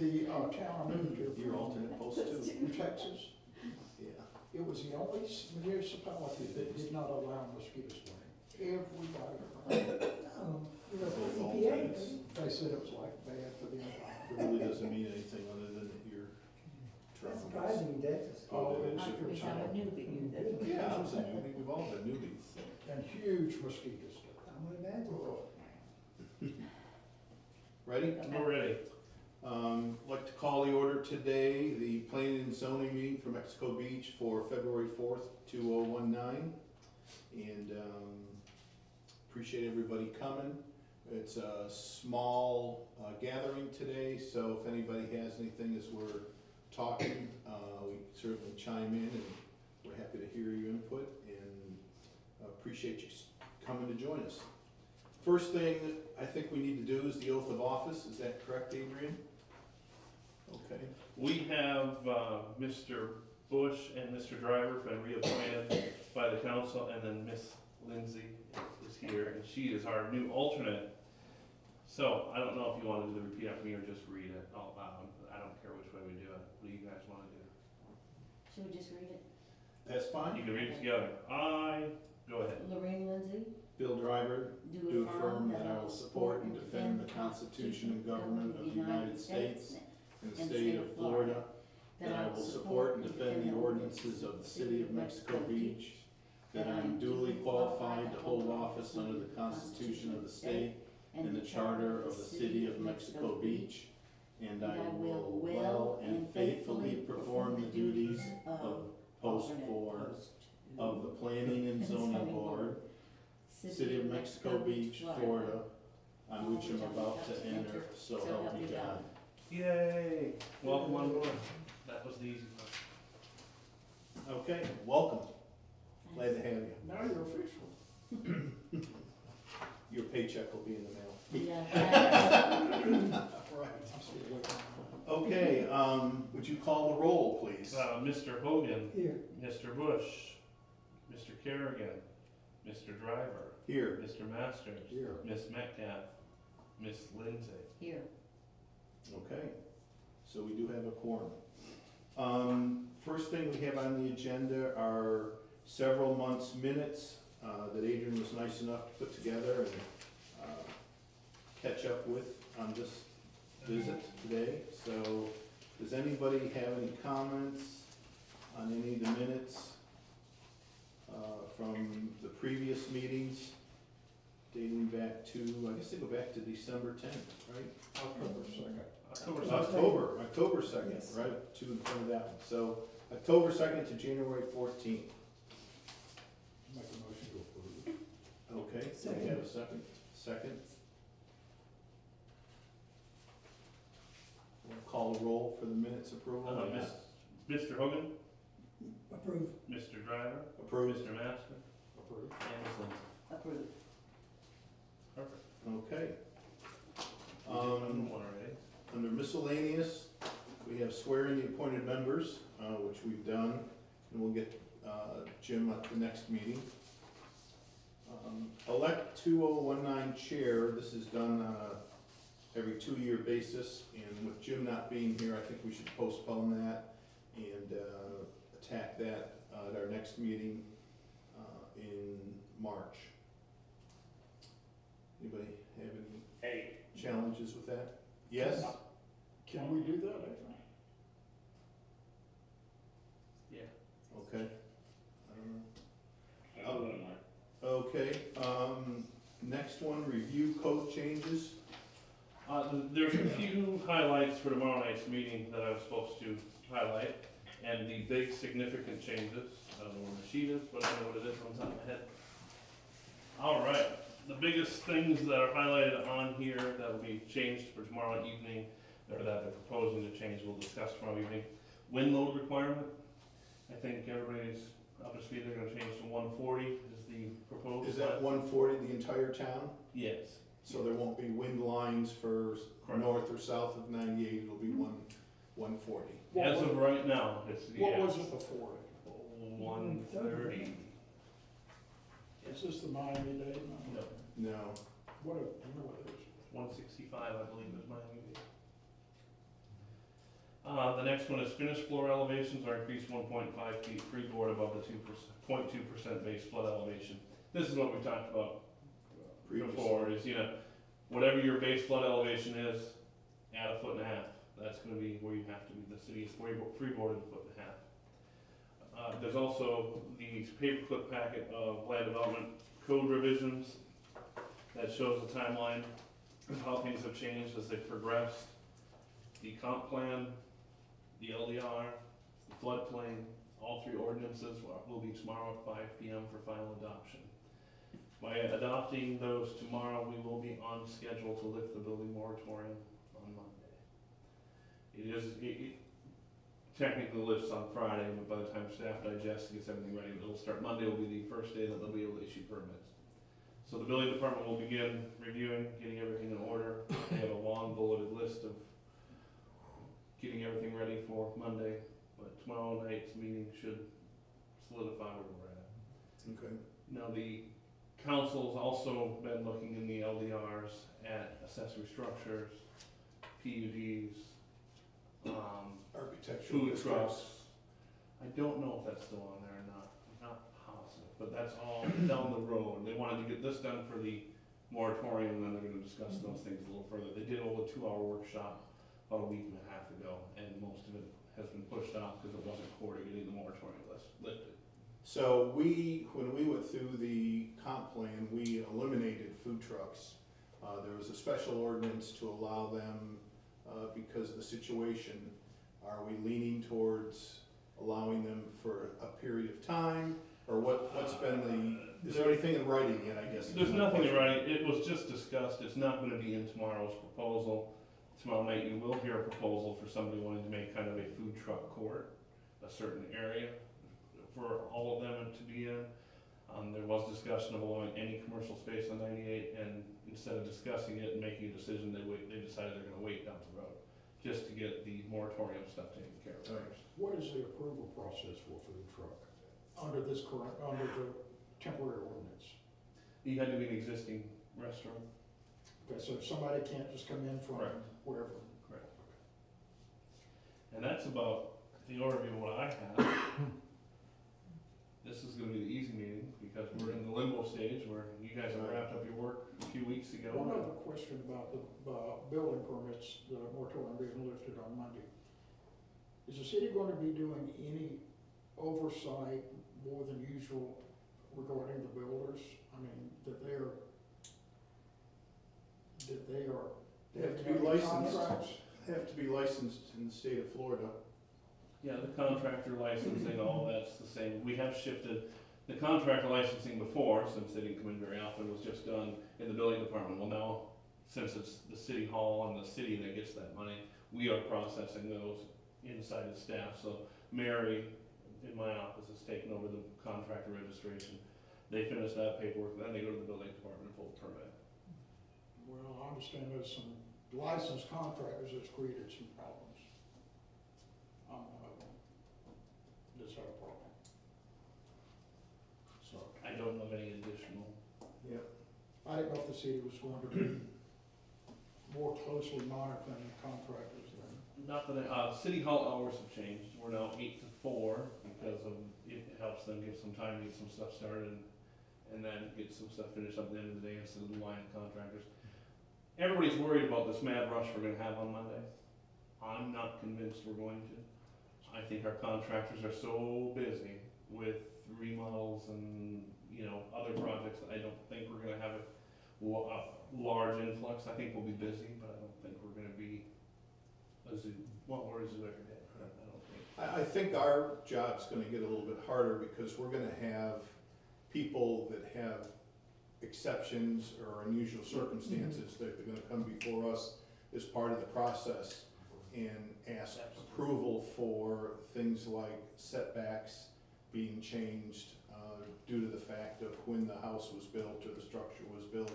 The town I moved here Your from, alternate post too. in Texas, Yeah. it was the only municipality that did not allow mosquito spraying. Everybody, they said it was like bad for the environment. It really doesn't mean anything other than that you're That's trying. surprising in Texas. Oh, it it's is. it's I'm a newbie. That's- Yeah, I'm saying, we've all been newbies. And huge mosquitoes. I'm gonna imagine. Ready? We're ready. Like to call the order today, the planning and zoning meeting for Mexico Beach for February 4th, 2019. And appreciate everybody coming. It's a small gathering today, so if anybody has anything as we're talking, we certainly chime in, and we're happy to hear your input, and appreciate you coming to join us. First thing I think we need to do is the oath of office. Is that correct, Adrian? Okay. We have Mr. Bush and Mr. Driver been reappointed by the council, and then Miss Lindsay is here, and she is our new alternate. So I don't know if you wanted to repeat after me or just read it out loud. I don't care which way we do it. What do you guys want to do? Should we just read it? That's fine. You can read it together. Go ahead. Lorraine Lindsay, Bill Driver, do do affirm that I will support and defend the Constitution and government of the United States and the state of Florida, that I will support and defend the ordinances of the city of Mexico Beach, that I am duly qualified to hold office under the Constitution of the state and the charter of the city of Mexico Beach, and I will well and faithfully perform the duties of Post 4 of the Planning and Zoning Board, City of Mexico Beach, Florida, on which I'm about to enter, so help me God. Yay! Welcome on board. That was the easy part. Okay, welcome. Glad to have you. Now you're official. Your paycheck will be in the mail. Yeah. Right. I'm still waiting. Okay, would you call the roll, please? Mr. Hogan, Here. Mr. Bush, Mr. Kerrigan, Mr. Driver, Here. Mr. Masters, Here. Miss Metcalf, Miss Lindsay. Here. Okay, so we do have a quorum. First thing we have on the agenda are several months' minutes that Adrian was nice enough to put together and catch up with on this visit today. So, does anybody have any comments on any of the minutes from the previous meetings dating back to, I guess they go back to December 10th, right? October 2nd. October 2nd, Yes. right, two in front of that one. So, October 2nd to January 14th. Make a motion to approve. Okay, so we have a second. Second. We'll call the roll for the minutes approval. Mr. Hogan, Approved. Mr. Driver, Approved. Mr. Master, Approved. and Miss Lindsay. Approved. Perfect. Okay. We did one already. Under miscellaneous, we have swearing the appointed members, which we've done, and we'll get Jim at the next meeting. Elect 2019 chair, this is done on a every 2-year basis, and with Jim not being here, I think we should postpone that and attack that at our next meeting in March. Anybody have any challenges with that? Yes? Can we do that, Adrian? Yeah. Okay. I don't know. Okay, next one, review code changes. There's a few highlights for tomorrow night's meeting that I was supposed to highlight, and the big significant changes. I don't know where the sheet is, but I know what it is on top of my head. All right, the biggest things that are highlighted on here that will be changed for tomorrow evening, or that they're proposing to change, we'll discuss tomorrow evening. Wind load requirement. I think everybody's up to speed. They're going to change to 140 is the proposed. Is that 140 the entire town? Yes. So there won't be wind lines for Correct. north or south of 98, it'll be 140. As of right now, it's What was it before? 130. Is this the Miami-Dade? No, No, What, you know what it is? 165, I believe, is my unit. The next one is finished floor elevations are increased 1.5 feet freeboard above the 0.2% base flood elevation. This is what we talked about before, is, whatever your base flood elevation is, add 1.5 feet. That's gonna be where you have to be. The city is freeboarded 1.5 feet. There's also the paperclip packet of land development code revisions that shows the timeline of how things have changed as they've progressed. The comp plan, the LDR, the floodplain, all 3 ordinances will be tomorrow at 5 p.m. for final adoption. By adopting those tomorrow, we will be on schedule to lift the building moratorium on Monday. It technically lifts on Friday, but by the time staff digests and gets everything ready, it'll start Monday. Will be the first day that they'll be able to issue permits. So the building department will begin reviewing, getting everything in order. They have a long bulleted list of getting everything ready for Monday, but tomorrow night's meeting should solidify where we're at. Okay. Now, the council's also been looking in the LDRs at accessory structures, PUDs, Architectural food districts. trucks. I don't know if that's still on there or not, I'm not positive, but that's all down the road. They wanted to get this done for the moratorium, and then they're gonna discuss those things a little further. They did hold a 2-hour workshop about a week and a half ago, and most of it has been pushed off because it wasn't core to getting the moratorium lifted. So when we went through the comp plan, we eliminated food trucks. There was a special ordinance to allow them, because of the situation. Are we leaning towards allowing them for a period of time? Or what's been is there anything in writing yet, I guess? There's nothing in writing, it was just discussed, it's not gonna be in tomorrow's proposal. Tomorrow night you will hear a proposal for somebody wanting to make kind of a food truck court, a certain area for all of them to be in. There was discussion of allowing any commercial space on 98, and instead of discussing it and making a decision, they decided they're gonna wait down the road, just to get the moratorium stuff taken care of Right. first. What is the approval process for a food truck under the temporary ordinance? You had to be an existing restaurant. Okay, so somebody can't just come in from Correct. wherever? Correct. And that's about the overview of what I have. This is gonna be the easy meeting, because we're in the limbo stage where you guys have wrapped up your work a few weeks ago. One other question about the building permits, the moratorium being lifted on Monday. Is the city going to be doing any oversight more than usual regarding the builders? I mean, They have to be having any licensed. contracts? Have to be licensed in the state of Florida. Yeah, the contractor licensing, all that's the same. We have shifted, the contractor licensing before, since they didn't come in very often, was just done in the building department. Well, now, since it's the city hall and the city that gets that money, we are processing those inside the staff. So Mary, in my office, has taken over the contractor registration. They finish that paperwork, then they go to the building department and pull the permit. Well, I understand there's some licensed contractors that's created some problems. I'm one of them. That's our problem. So, I don't know of any additional. I didn't know if the city was going to be more closely monitoring the contractors than. Not that, city hall hours have changed. We're now 8 to 4 because of, it helps them get some time to get some stuff started and then get some stuff finished up at the end of the day instead of the line of contractors. Everybody's worried about this mad rush we're gonna have on Monday. I'm not convinced we're going to. I think our contractors are so busy with remodels and, other projects that I don't think we're gonna have a large influx. I think we'll be busy, but I don't think we're gonna be we're a zoo every day. I don't think. I think our job's gonna get a little bit harder because we're gonna have people that have exceptions or unusual circumstances that are gonna come before us as part of the process and ask approval for things like setbacks being changed due to the fact of when the house was built or the structure was built.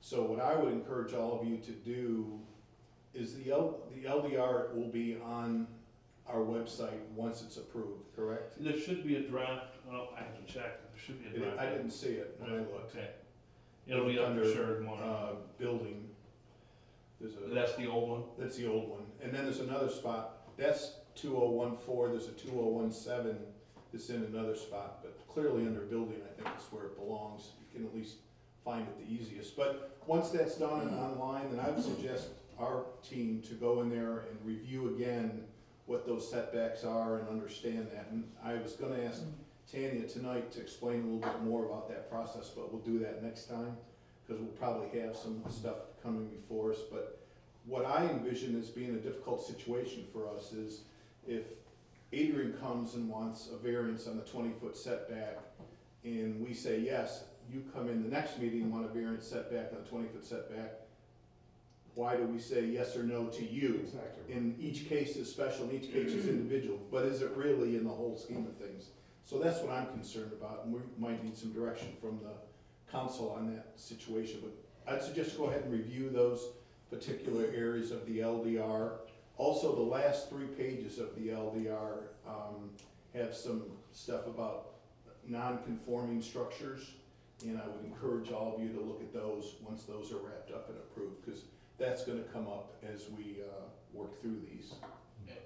So what I would encourage all of you to do is the LDR will be on our website once it's approved, correct? There should be a draft, I have to check, there should be a draft. I didn't see it when I looked. Okay. It'll be up for sure tomorrow. Building. There's a, That's the old one? that's the old one. And then there's another spot That's 2014, there's a 2017 that's in another spot, but clearly under building, I think is where it belongs. You can at least find it the easiest. But once that's done and online, then I would suggest our team to go in there and review again what those setbacks are and understand that. And I was gonna ask Tanya tonight to explain a little bit more about that process, but we'll do that next time, because we'll probably have some stuff coming before us. But what I envision as being a difficult situation for us is if Adrian comes and wants a variance on the 20-foot setback, and we say yes, you come in the next meeting and want a variance setback on a 20-foot setback, why do we say yes or no to you? Exactly. In each case is special, in each case is individual, but is it really in the whole scheme of things? So that's what I'm concerned about, and we might need some direction from the council on that situation. But I'd suggest go ahead and review those particular areas of the LDR. Also, the last 3 pages of the LDR have some stuff about non-conforming structures, and I would encourage all of you to look at those once those are wrapped up and approved, because that's gonna come up as we work through these.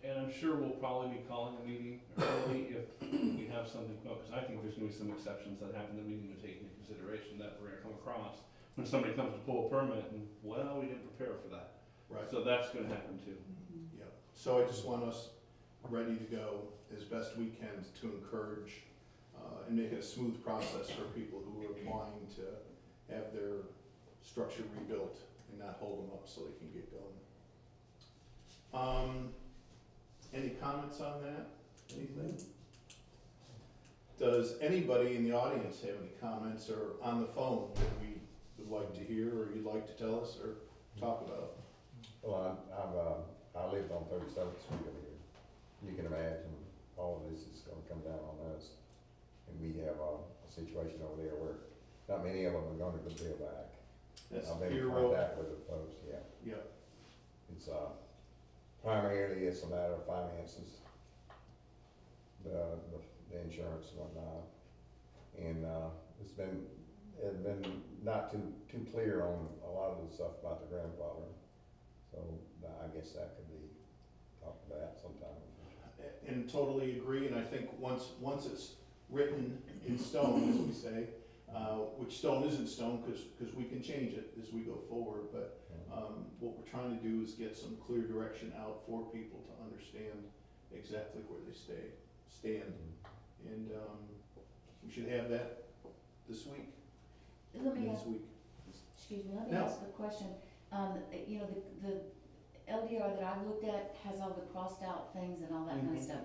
And I'm sure we'll probably be calling a meeting early if we have something, because I think there's gonna be some exceptions that happen that we need to take into consideration that we're gonna come across when somebody comes to pull a permit and, well, we didn't prepare for that. Right. So that's gonna happen too. Yeah. So I just want us ready to go as best we can to encourage and make it a smooth process for people who are applying to have their structure rebuilt and not hold them up so they can get going. Any comments on that? Anything? Does anybody in the audience have any comments or on the phone that we would like to hear or you'd like to tell us or talk about? Well, I live on 37th Street over here. You can imagine all of this is gonna come down on us. And we have a situation over there where not many of them are gonna go build back. That's I've been in your road. contact with the folks, yeah. Yep. It's, primarily it's a matter of finances. The insurance and whatnot. And, it's been not too clear on a lot of the stuff about the grandfather. So I guess that could be talked about sometime. And totally agree, and I think once it's written in stone, as we say, which stone isn't stone, because we can change it as we go forward, but what we're trying to do is get some clear direction out for people to understand exactly where they stand. And we should have that this week, Let me next ask, week. excuse me, let me No. ask a question. You know, the LDR that I looked at has all the crossed out things and all that kind of stuff.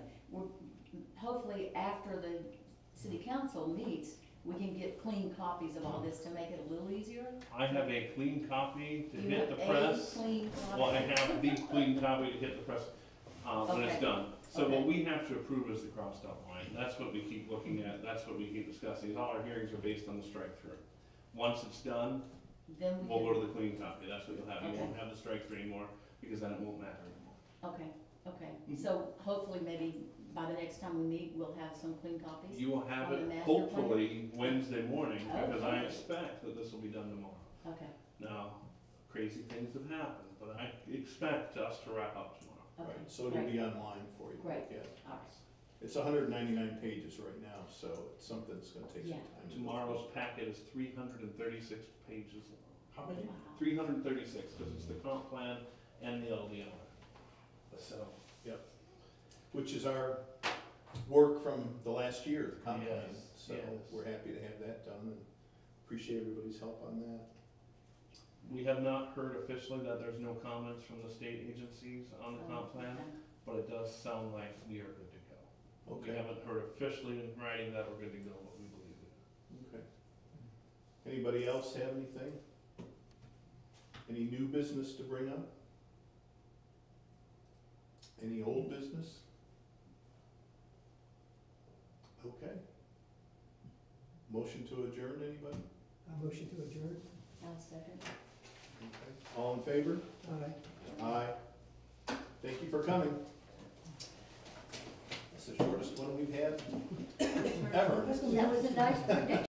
Hopefully after the city council meets, we can get clean copies of all this to make it a little easier. I have a clean copy to You hit have the a press. clean copy? Well, I have the clean copy to hit the press, when it's Okay. done. So Okay. what we have to approve is the crossed out line. That's what we keep looking at, that's what we keep discussing. All our hearings are based on the strike through. Once it's done, Then we we'll go can, to the clean copy, that's what you'll have. You Okay. won't have the strike through anymore, because then it won't matter anymore. okay. Mhm. So hopefully maybe by the next time we meet, we'll have some clean copies? You will have On the it master hopefully Wednesday morning, because I Okay. expect that this will be done tomorrow. Okay, Now, crazy things have happened, but I expect us to wrap up tomorrow. okay. Right, so it'll great. be online for you to Great. look at. All right. It's 199 pages right now, so it's something that's gonna take some Yeah. time. to go through. Tomorrow's packet is 336 pages long. How many? Wow. 336, because it's the comp plan and the LDR. So, Which is our work from the last year, the comp plan. Yes, So yes. we're happy to have that done and appreciate everybody's help on that. we have not heard officially that there's no comments from the state agencies on the comp plan, Okay. but it does sound like we are good to go. We Okay, haven't heard officially in writing that we're good to go, but we believe it. okay. Anybody else have anything? Any new business to bring up? Any old business? Okay. Motion to adjourn, anybody? I motion to adjourn. I'll second. Okay. All in favor? Aye. Aye. Thank you for coming. That's the shortest one we've had ever. That's gonna be- That was a nice prediction.